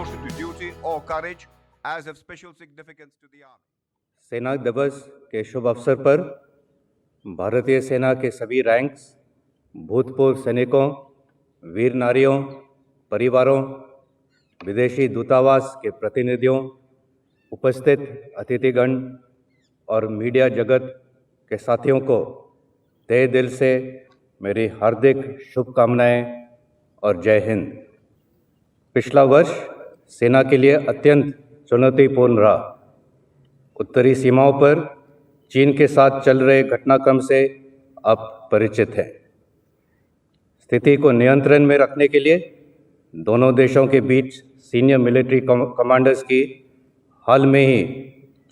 devotion to duty or courage as of special significance to the army. सेना दिवस के शुभ अवसर पर भारतीय सेना के सभी रैंक्स, भूतपूर्व सैनिकों, वीर नारियों, परिवारों, विदेशी दूतावास के प्रतिनिधियों, उपस्थित अतिथिगण और मीडिया जगत के साथियों को तहे दिल से मेरी हार्दिक शुभकामनाएं और जय हिंद। पिछला वर्ष सेना के लिए अत्यंत चुनौतीपूर्ण रहा। उत्तरी सीमाओं पर चीन के साथ चल रहे घटनाक्रम से आप परिचित हैं। स्थिति को नियंत्रण में रखने के लिए दोनों देशों के बीच सीनियर मिलिट्री कमांडर्स की हाल में ही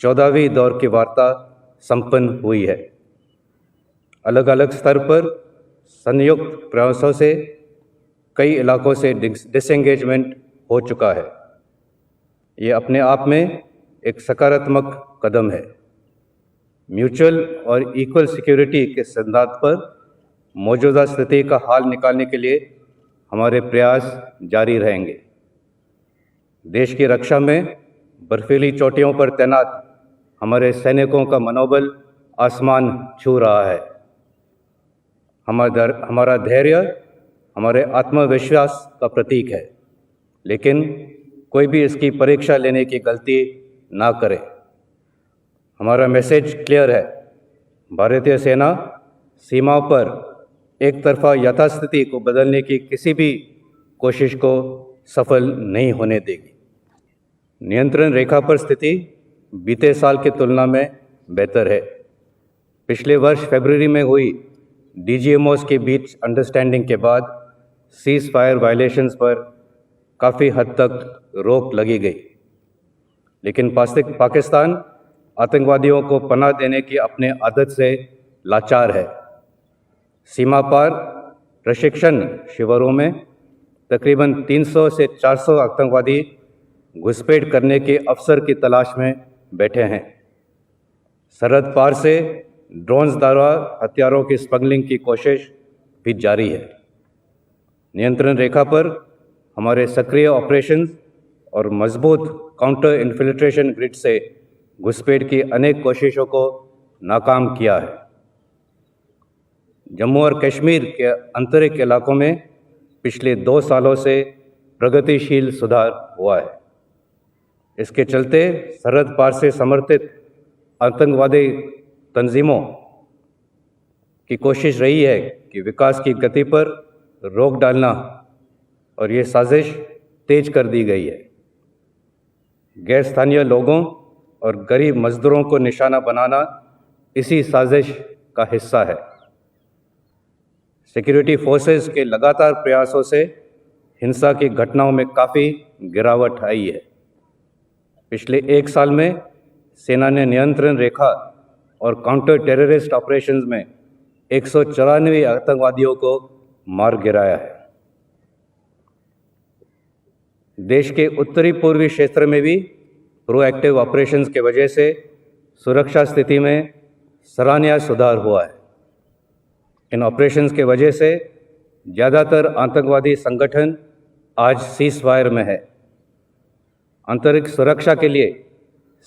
14वीं दौर की वार्ता संपन्न हुई है। अलग अलग स्तर पर संयुक्त प्रयासों से कई इलाकों से डिसएंगेजमेंट हो चुका है। ये अपने आप में एक सकारात्मक कदम है। म्यूचुअल और इक्वल सिक्योरिटी के सिद्धांत पर मौजूदा स्थिति का हाल निकालने के लिए हमारे प्रयास जारी रहेंगे। देश की रक्षा में बर्फीली चोटियों पर तैनात हमारे सैनिकों का मनोबल आसमान छू रहा है। हमारा धैर्य हमारे आत्मविश्वास का प्रतीक है, लेकिन कोई भी इसकी परीक्षा लेने की गलती ना करे। हमारा मैसेज क्लियर है। भारतीय सेना सीमाओं पर एक तरफा यथास्थिति को बदलने की किसी भी कोशिश को सफल नहीं होने देगी। नियंत्रण रेखा पर स्थिति बीते साल की तुलना में बेहतर है। पिछले वर्ष फरवरी में हुई डीजीएमओस के बीच अंडरस्टैंडिंग के बाद सीज फायर वायलेशंस पर काफ़ी हद तक रोक लगी गई, लेकिन पाकिस्तान आतंकवादियों को पनाह देने की अपने आदत से लाचार है। सीमा पार प्रशिक्षण शिविरों में तकरीबन 300 से 400 आतंकवादी घुसपैठ करने के अवसर की तलाश में बैठे हैं। सरहद पार से ड्रोन्स द्वारा हथियारों की स्मगलिंग की कोशिश भी जारी है। नियंत्रण रेखा पर हमारे सक्रिय ऑपरेशंस और मजबूत काउंटर इन्फिल्ट्रेशन ग्रिड से घुसपैठ की अनेक कोशिशों को नाकाम किया है। जम्मू और कश्मीर के आंतरिक इलाकों में पिछले 2 सालों से प्रगतिशील सुधार हुआ है। इसके चलते सरहद पार से समर्थित आतंकवादी तंजीमों की कोशिश रही है कि विकास की गति पर रोक डालना, और ये साजिश तेज कर दी गई है। गैर स्थानीय लोगों और गरीब मजदूरों को निशाना बनाना इसी साजिश का हिस्सा है। सिक्योरिटी फोर्सेस के लगातार प्रयासों से हिंसा की घटनाओं में काफ़ी गिरावट आई है। पिछले 1 साल में सेना ने नियंत्रण रेखा और काउंटर टेररिस्ट ऑपरेशंस में 194 आतंकवादियों को मार गिराया है। देश के उत्तरी पूर्वी क्षेत्र में भी प्रोएक्टिव ऑपरेशंस के वजह से सुरक्षा स्थिति में सराहनीय सुधार हुआ है। इन ऑपरेशंस के वजह से ज़्यादातर आतंकवादी संगठन आज सीज फायर में है। आंतरिक सुरक्षा के लिए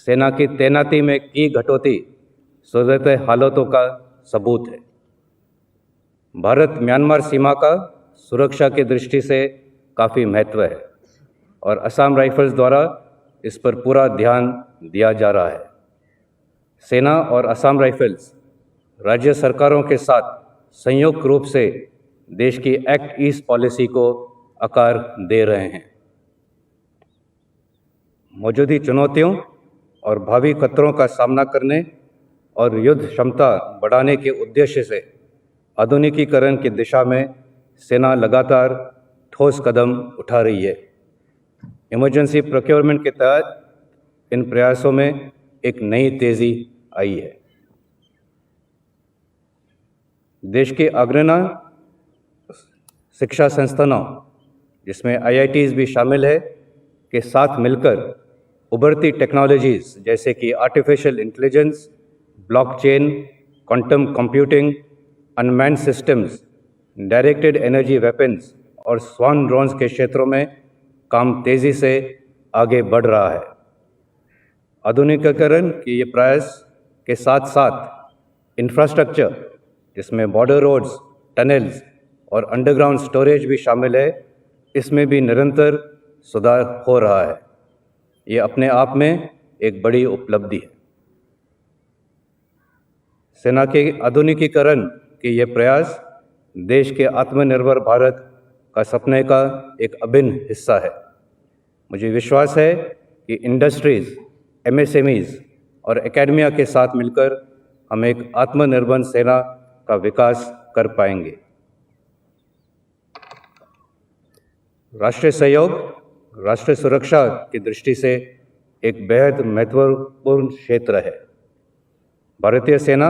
सेना की तैनाती में की कटौती सूरत हालातों का सबूत है। भारत म्यांमार सीमा का सुरक्षा की दृष्टि से काफ़ी महत्व है और असम राइफल्स द्वारा इस पर पूरा ध्यान दिया जा रहा है। सेना और असम राइफल्स राज्य सरकारों के साथ संयुक्त रूप से देश की एक्ट ईस्ट पॉलिसी को आकार दे रहे हैं। मौजूदा चुनौतियों और भावी खतरों का सामना करने और युद्ध क्षमता बढ़ाने के उद्देश्य से आधुनिकीकरण की दिशा में सेना लगातार ठोस कदम उठा रही है। इमरजेंसी प्रोक्योरमेंट के तहत इन प्रयासों में एक नई तेज़ी आई है। देश के अग्रणी शिक्षा संस्थानों, जिसमें IITs भी शामिल है, के साथ मिलकर उभरती टेक्नोलॉजीज़ जैसे कि artificial intelligence, blockchain, quantum computing, unmanned systems, directed energy weapons और स्वान ड्रोन्स के क्षेत्रों में काम तेज़ी से आगे बढ़ रहा है। आधुनिकीकरण के ये प्रयास के साथ साथ इंफ्रास्ट्रक्चर, जिसमें बॉर्डर रोड्स, टनल्स और अंडरग्राउंड स्टोरेज भी शामिल है, इसमें भी निरंतर सुधार हो रहा है। ये अपने आप में एक बड़ी उपलब्धि है। सेना के आधुनिकीकरण के ये प्रयास देश के आत्मनिर्भर भारत का सपने का एक अभिन्न हिस्सा है। मुझे विश्वास है कि इंडस्ट्रीज, MSMEs और एकेडमिया के साथ मिलकर हम एक आत्मनिर्भर सेना का विकास कर पाएंगे। राष्ट्रीय सहयोग राष्ट्रीय सुरक्षा की दृष्टि से एक बेहद महत्वपूर्ण क्षेत्र है। भारतीय सेना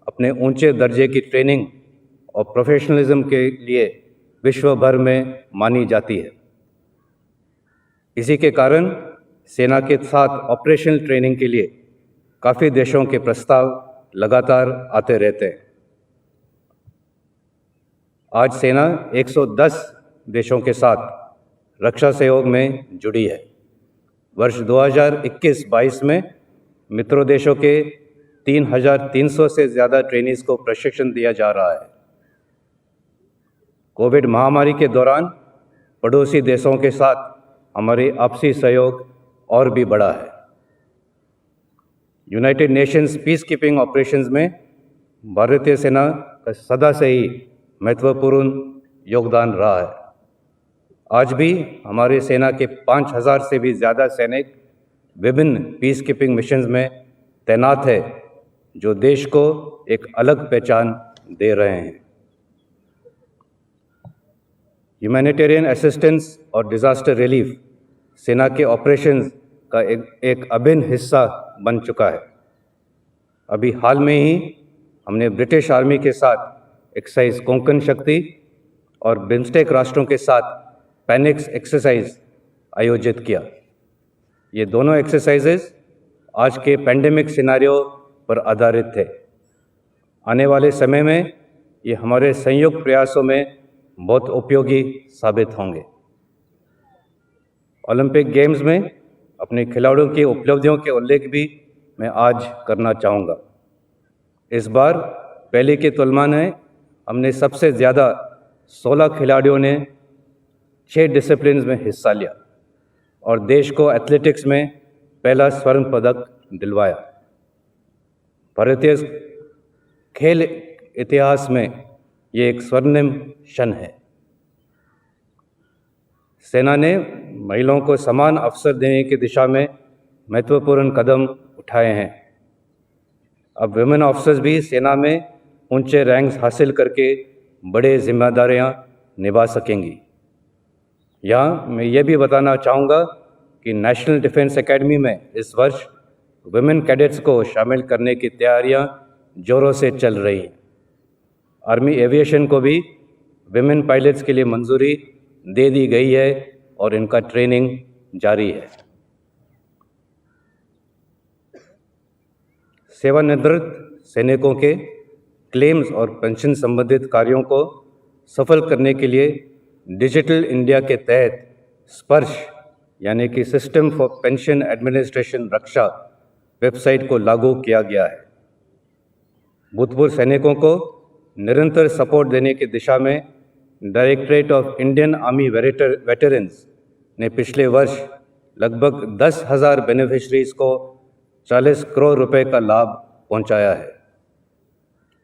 अपने ऊंचे दर्जे की ट्रेनिंग और प्रोफेशनलिज्म के लिए विश्व भर में मानी जाती है। इसी के कारण सेना के साथ ऑपरेशनल ट्रेनिंग के लिए काफ़ी देशों के प्रस्ताव लगातार आते रहते हैं। आज सेना 110 देशों के साथ रक्षा सहयोग में जुड़ी है। वर्ष 2021-22 में मित्रों देशों के 3,300 से ज़्यादा ट्रेनीज को प्रशिक्षण दिया जा रहा है। कोविड महामारी के दौरान पड़ोसी देशों के साथ हमारी आपसी सहयोग और भी बढ़ा है। United Nations peace keeping operations में भारतीय सेना का सदा से ही महत्वपूर्ण योगदान रहा है। आज भी हमारी सेना के 5,000 से भी ज़्यादा सैनिक विभिन्न पीस कीपिंग मिशंस में तैनात है, जो देश को एक अलग पहचान दे रहे हैं। ह्यूमैनिटेरियन असिस्टेंस और डिज़ास्टर रिलीफ सेना के ऑपरेशंस का एक अभिन्न हिस्सा बन चुका है। अभी हाल में ही हमने ब्रिटिश आर्मी के साथ एक्सरसाइज कोंकण शक्ति और बिम्स्टेक राष्ट्रों के साथ पैनिक्स एक्सरसाइज आयोजित किया। ये दोनों एक्सरसाइजेज आज के पैंडेमिक सिनेरियो पर आधारित थे। आने वाले समय में ये हमारे संयुक्त प्रयासों में बहुत उपयोगी साबित होंगे। ओलंपिक गेम्स में अपने खिलाड़ियों की उपलब्धियों के उल्लेख भी मैं आज करना चाहूँगा। इस बार पहले की तुलना में हमने सबसे ज़्यादा 16 खिलाड़ियों ने 6 डिसिप्लिन्स में हिस्सा लिया और देश को एथलेटिक्स में पहला स्वर्ण पदक दिलवाया। भारतीय खेल इतिहास में ये एक स्वर्णिम क्षण है। सेना ने महिलाओं को समान अवसर देने की दिशा में महत्वपूर्ण कदम उठाए हैं। अब विमेन ऑफिसर्स भी सेना में ऊंचे रैंक्स हासिल करके बड़े जिम्मेदारियां निभा सकेंगी। यहाँ मैं ये भी बताना चाहूँगा कि नेशनल डिफेंस एकेडमी में इस वर्ष विमेन कैडेट्स को शामिल करने की तैयारियां जोरों से चल रही हैं। आर्मी एविएशन को भी विमेन पायलट्स के लिए मंजूरी दे दी गई है और इनका ट्रेनिंग जारी है। सेवानिवृत्त सैनिकों के क्लेम्स और पेंशन संबंधित कार्यों को सफल करने के लिए डिजिटल इंडिया के तहत स्पर्श यानी कि system for pension administration Raksha website को लागू किया गया है। भूतपूर्व सैनिकों को निरंतर सपोर्ट देने की दिशा में directorate of Indian army veterans ने पिछले वर्ष लगभग 10,000 बेनिफिशरीज को 40 करोड़ रुपए का लाभ पहुंचाया है।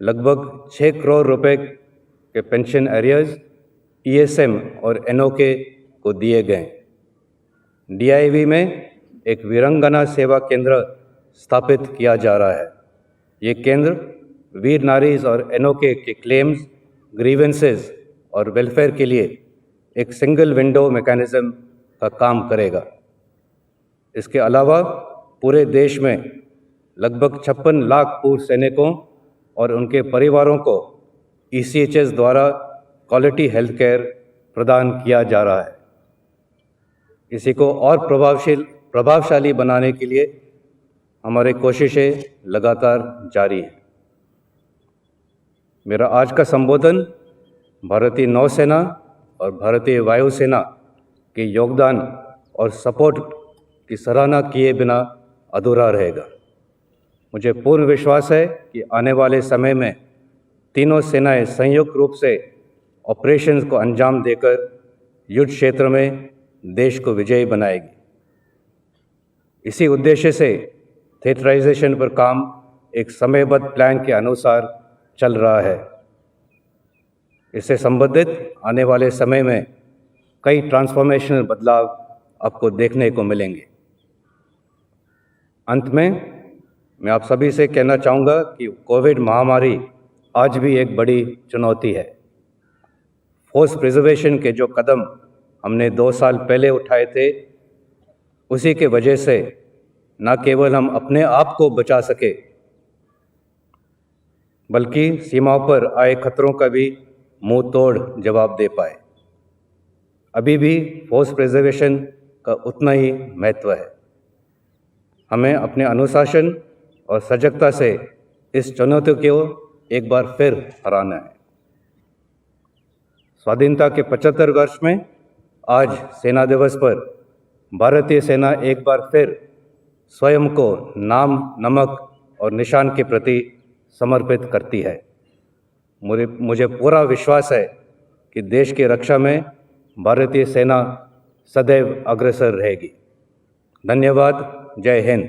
लगभग 6 करोड़ रुपए के पेंशन एरियर्स ESM और NOK को दिए गए। DIV में एक वीरांगना सेवा केंद्र स्थापित किया जा रहा है। ये केंद्र वीर नारीज और NOK के क्लेम्स, ग्रीवेंसेस और वेलफेयर के लिए एक सिंगल विंडो मैकेनिज्म का काम करेगा। इसके अलावा पूरे देश में लगभग 56 लाख पूर्व सैनिकों और उनके परिवारों को ECHS द्वारा क्वालिटी हेल्थ केयर प्रदान किया जा रहा है। इसी को और प्रभावशाली बनाने के लिए हमारी कोशिशें लगातार जारी हैं। मेरा आज का संबोधन भारतीय नौसेना और भारतीय वायुसेना के योगदान और सपोर्ट की सराहना किए बिना अधूरा रहेगा। मुझे पूर्ण विश्वास है कि आने वाले समय में तीनों सेनाएं संयुक्त रूप से ऑपरेशंस को अंजाम देकर युद्ध क्षेत्र में देश को विजयी बनाएगी। इसी उद्देश्य से थिएटराइजेशन पर काम एक समयबद्ध प्लान के अनुसार चल रहा है। इससे संबंधित आने वाले समय में कई ट्रांसफॉर्मेशनल बदलाव आपको देखने को मिलेंगे। अंत में मैं आप सभी से कहना चाहूँगा कि कोविड महामारी आज भी एक बड़ी चुनौती है। फोर्स प्रिजर्वेशन के जो कदम हमने 2 साल पहले उठाए थे, उसी के वजह से न केवल हम अपने आप को बचा सके, बल्कि सीमाओं पर आए खतरों का भी मुंह तोड़ जवाब दे पाए। अभी भी फोर्स प्रिजर्वेशन का उतना ही महत्व है। हमें अपने अनुशासन और सजगता से इस चुनौती को एक बार फिर हराना है। स्वाधीनता के 75 वर्ष में आज सेना दिवस पर भारतीय सेना एक बार फिर स्वयं को नाम, नमक और निशान के प्रति समर्पित करती है। मुझे पूरा विश्वास है कि देश की रक्षा में भारतीय सेना सदैव अग्रसर रहेगी। धन्यवाद। जय हिंद।